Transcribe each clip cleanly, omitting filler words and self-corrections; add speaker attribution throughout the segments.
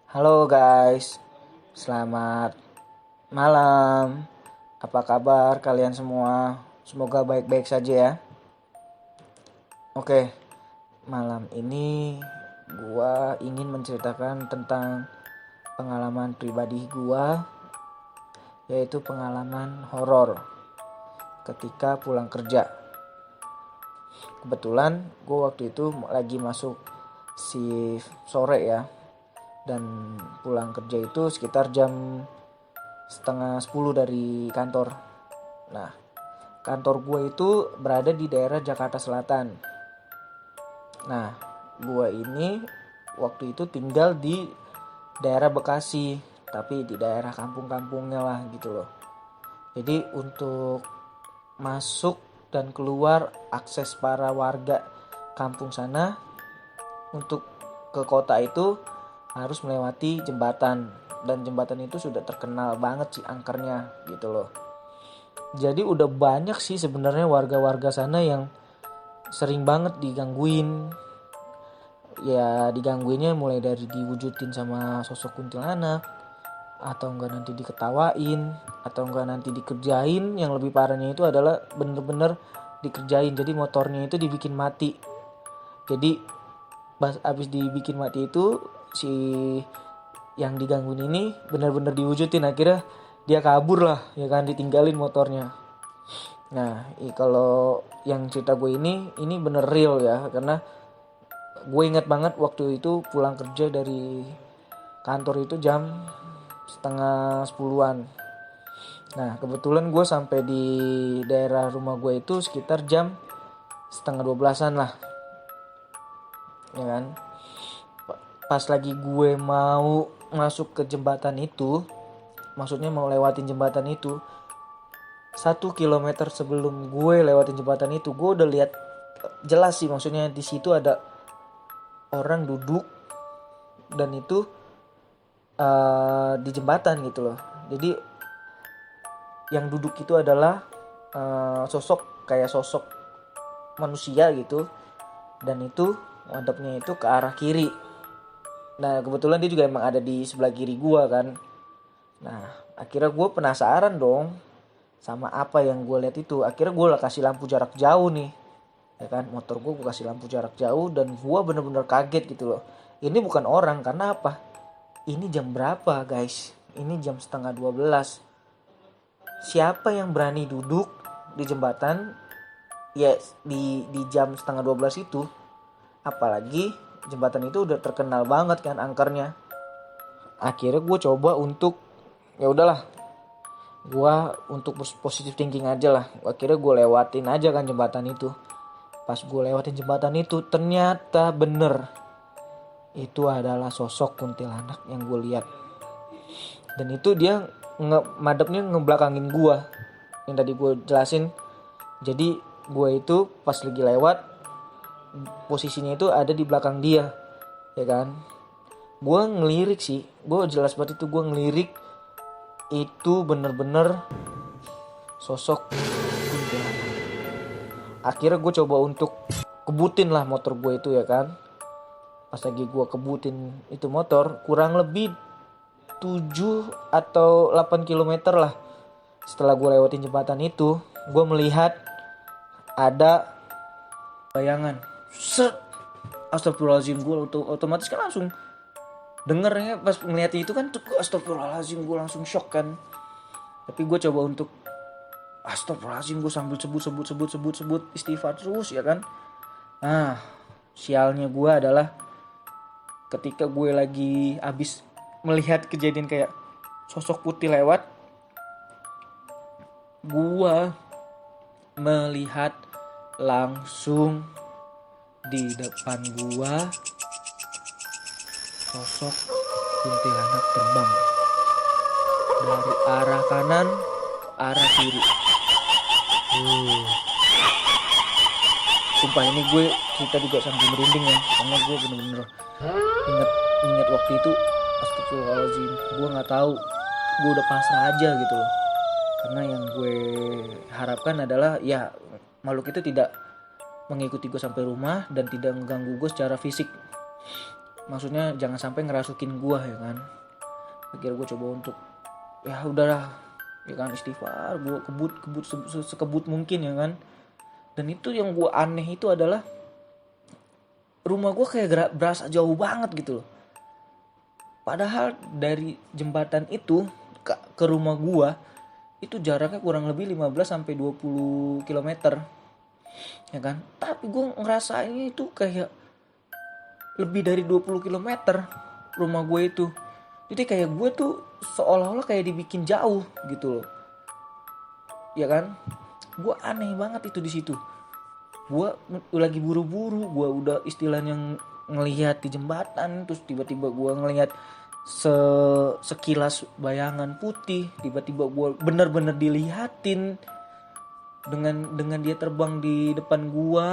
Speaker 1: Halo guys, selamat malam. Apa kabar kalian semua? Semoga baik-baik saja ya. Oke, malam ini gua ingin menceritakan tentang pengalaman pribadi gua, yaitu pengalaman horor ketika pulang kerja. Kebetulan gua waktu itu lagi masuk shift sore ya, dan pulang kerja itu sekitar jam setengah 10 dari kantor. Nah, kantor gue itu berada di daerah Jakarta Selatan. Nah, gue ini waktu itu tinggal di daerah Bekasi, tapi di daerah kampung-kampungnya lah gitu loh. Jadi untuk masuk dan keluar akses para warga kampung sana untuk ke kota itu harus melewati jembatan, dan jembatan itu sudah terkenal banget sih angkernya gitu loh. Jadi udah banyak sih sebenarnya warga-warga sana yang sering banget digangguin. Ya digangguinnya mulai dari diwujudin sama sosok kuntilanak, atau enggak nanti diketawain, atau enggak nanti dikerjain. Yang lebih parahnya itu adalah bener-bener dikerjain. Jadi motornya itu dibikin mati. Jadi abis dibikin mati itu si yang digangguin ini benar-benar diwujudin, akhirnya dia kabur lah ya kan, ditinggalin motornya. Nah kalau yang cerita gue ini bener real ya, karena gue ingat banget waktu itu pulang kerja dari kantor itu jam setengah 10-an. Nah kebetulan gue sampai di daerah rumah gue itu sekitar jam setengah 12-an lah ya kan. Pas lagi gue mau masuk ke jembatan itu, maksudnya mau lewatin jembatan itu, 1 kilometer sebelum gue lewatin jembatan itu, gue udah lihat jelas sih, maksudnya di situ ada orang duduk, dan itu di jembatan gitu loh. Jadi yang duduk itu adalah kayak sosok manusia gitu, dan itu ngadepnya itu ke arah kiri. Nah kebetulan dia juga emang ada di sebelah kiri gue kan. Nah akhirnya gue penasaran dong sama apa yang gue lihat itu. Akhirnya gue lah kasih lampu jarak jauh nih ya kan, motor gue kasih lampu jarak jauh, dan gue bener-bener kaget gitu loh. Ini bukan orang, karena apa, ini jam berapa guys, ini jam setengah 12. Siapa yang berani duduk di jembatan ya di jam setengah 12 itu, apalagi jembatan itu udah terkenal banget kan angkernya. Akhirnya gue coba untuk ya udahlah, gue untuk positive thinking aja lah, akhirnya gue lewatin aja kan jembatan itu. Pas gue lewatin jembatan itu, ternyata bener itu adalah sosok kuntilanak yang gue lihat. Dan itu dia madepnya ngebelakangin gue, yang tadi gue jelasin. Jadi gue itu pas lagi lewat, posisinya itu ada di belakang dia ya kan. Gue ngelirik sih, gue jelas banget itu gue ngelirik, itu bener-bener sosok kuntilanak. Akhirnya gue coba untuk kebutin lah motor gue itu ya kan. Pas lagi gue kebutin itu motor, kurang lebih 7 atau 8 kilometer lah setelah gue lewatin jembatan itu, gue melihat ada bayangan. Set, astagfirullahaladzim, gue otomatis kan langsung dengernya pas ngeliat itu kan, astagfirullahaladzim, gue langsung shock kan. Tapi gue coba untuk astagfirullahaladzim, gue sambil sebut istighfar terus ya kan. Nah sialnya gue adalah ketika gue lagi abis melihat kejadian kayak sosok putih lewat, gue melihat langsung di depan gue sosok kuntilanak terbang dari arah kanan ke arah kiri. Sumpah ini gue cerita juga sambil merinding ya, karena gue bener-bener inget waktu itu. Astagfirullahaladzim, gue nggak tahu, gue udah pasrah aja gitu loh. Karena yang gue harapkan adalah ya makhluk itu tidak mengikuti gue sampai rumah dan tidak mengganggu gue secara fisik. maksudnya jangan sampai ngerasukin gue ya kan. Akhirnya gue coba untuk ya udahlah ya kan, istighfar, gue kebut sekebut mungkin ya kan. Dan itu yang gue aneh itu adalah rumah gue kayak berasa jauh banget gitu loh. Padahal dari jembatan itu ke rumah gue itu jaraknya kurang lebih 15 sampai 20 km. Ya kan? Tapi gue ngerasainnya itu kayak lebih dari 20 km rumah gue itu. Jadi kayak gue tuh seolah-olah kayak dibikin jauh gitu loh. Ya kan? Gue aneh banget itu di situ. Gue lagi buru-buru, gue udah istilahnya ngelihat di jembatan, terus tiba-tiba gue ngelihat sekilas bayangan putih, tiba-tiba gue bener-bener dilihatin dengan dia terbang di depan gue,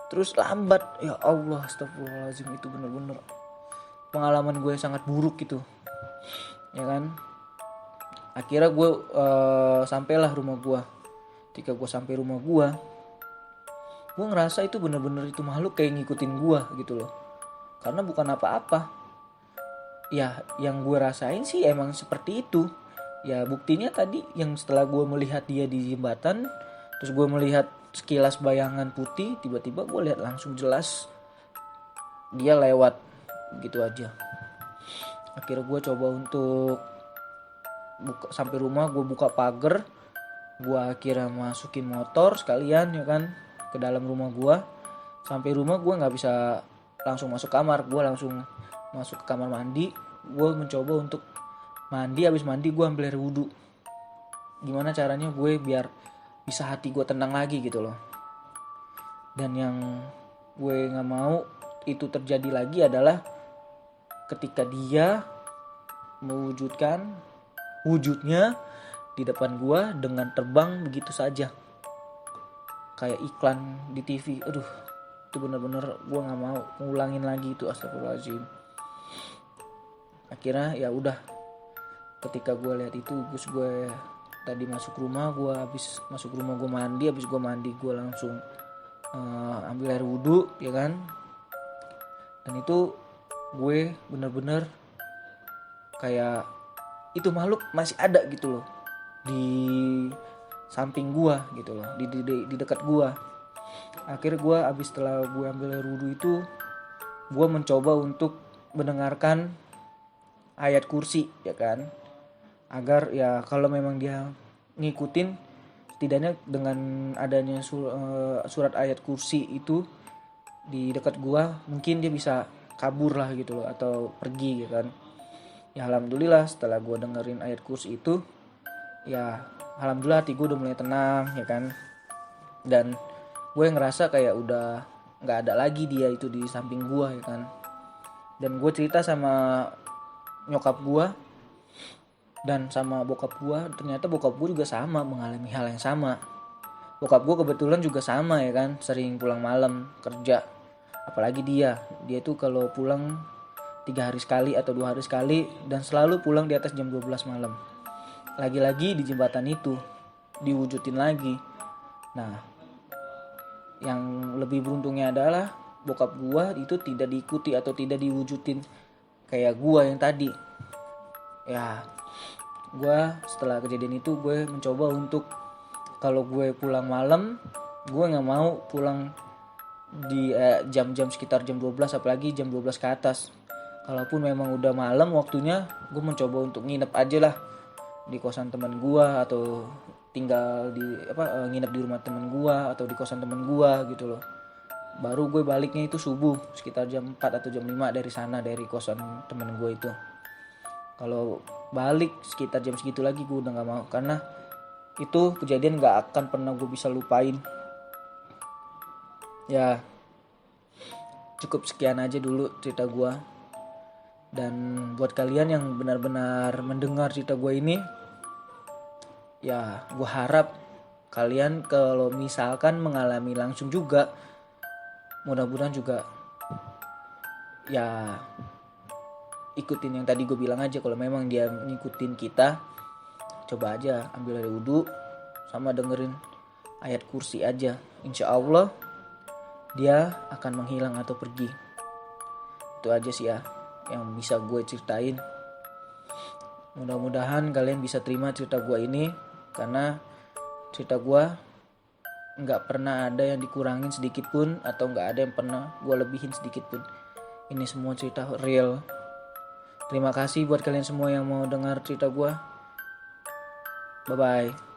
Speaker 1: terus lambat. Ya Allah, astagfirullahaladzim, itu bener-bener pengalaman gue yang sangat buruk gitu ya kan. Akhirnya gue sampailah rumah gue. Ketika gue sampai rumah gue ngerasa itu bener-bener itu makhluk kayak ngikutin gue gitu loh. Karena bukan apa-apa. Ya yang gue rasain sih emang seperti itu. Ya buktinya tadi yang setelah gue melihat dia di jembatan, terus gue melihat sekilas bayangan putih, tiba-tiba gue lihat langsung jelas dia lewat gitu aja. Akhirnya gue coba untuk sampai rumah, gue buka pagar, gue akhirnya masukin motor sekalian ya kan ke dalam rumah gue. Sampai rumah gue nggak bisa langsung masuk kamar, gue langsung masuk ke kamar mandi. Gue mencoba untuk mandi, habis mandi gue ambil air wudhu. Gimana caranya gue biar bisa hati gue tenang lagi gitu loh. Dan yang gue nggak mau itu terjadi lagi adalah ketika dia mewujudkan wujudnya di depan gue dengan terbang begitu saja kayak iklan di TV. Aduh, itu bener-bener gue nggak mau ngulangin lagi itu, astagfirullahaladzim. Akhirnya ya udah, ketika gue lihat itu, terus gue tadi masuk rumah, gue habis masuk rumah gue mandi, habis gue mandi gue langsung ambil air wudhu ya kan. Dan itu gue bener-bener kayak itu makhluk masih ada gitu loh di samping gua gitu loh, di dekat gua. Akhirnya gua abis setelah gua ambil air wudhu itu, gua mencoba untuk mendengarkan ayat kursi ya kan, agar ya kalau memang dia ngikutin, setidaknya dengan adanya surat ayat kursi itu di dekat gua, mungkin dia bisa kabur lah gitu loh, atau pergi ya kan. Ya alhamdulillah setelah gua dengerin ayat kursi itu, ya alhamdulillah hati gue udah mulai tenang ya kan. Dan gue ngerasa kayak udah gak ada lagi dia itu di samping gue ya kan. Dan gue cerita sama nyokap gue dan sama bokap gue, ternyata bokap gue juga sama mengalami hal yang sama. Bokap gue kebetulan juga sama ya kan, sering pulang malam kerja. Apalagi dia tuh kalau pulang 3 hari sekali atau 2 hari sekali, dan selalu pulang di atas jam 12 malam. Lagi-lagi di jembatan itu diwujudin lagi. Nah, yang lebih beruntungnya adalah bokap gua itu tidak diikuti atau tidak diwujudin kayak gua yang tadi. Ya, gua setelah kejadian itu gue mencoba untuk kalau gue pulang malam, gue nggak mau pulang di jam-jam sekitar jam 12, apalagi jam 12 ke atas. Kalaupun memang udah malam waktunya, gue mencoba untuk nginep aja lah di kosan teman gua, atau tinggal di nginep di rumah teman gua atau di kosan teman gua gitu loh. Baru gue baliknya itu subuh sekitar jam 4 atau jam 5 dari sana, dari kosan teman gua itu. Kalau balik sekitar jam segitu lagi gue udah gak mau, karena itu kejadian gak akan pernah gue bisa lupain. Ya cukup sekian aja dulu cerita gua. Dan buat kalian yang benar-benar mendengar cerita gue ini, ya gue harap kalian kalau misalkan mengalami langsung juga, mudah-mudahan juga ya ikutin yang tadi gue bilang aja. Kalau memang dia ngikutin kita, coba aja ambil air wudhu sama dengerin ayat kursi aja. Insya Allah dia akan menghilang atau pergi. itu aja sih ya yang bisa gue ceritain. Mudah-mudahan kalian bisa terima cerita gue ini, karena cerita gue nggak pernah ada yang dikurangin sedikit pun, atau nggak ada yang pernah gue lebihin sedikit pun. Ini semua cerita real. Terima kasih buat kalian semua yang mau dengar cerita gue. Bye bye.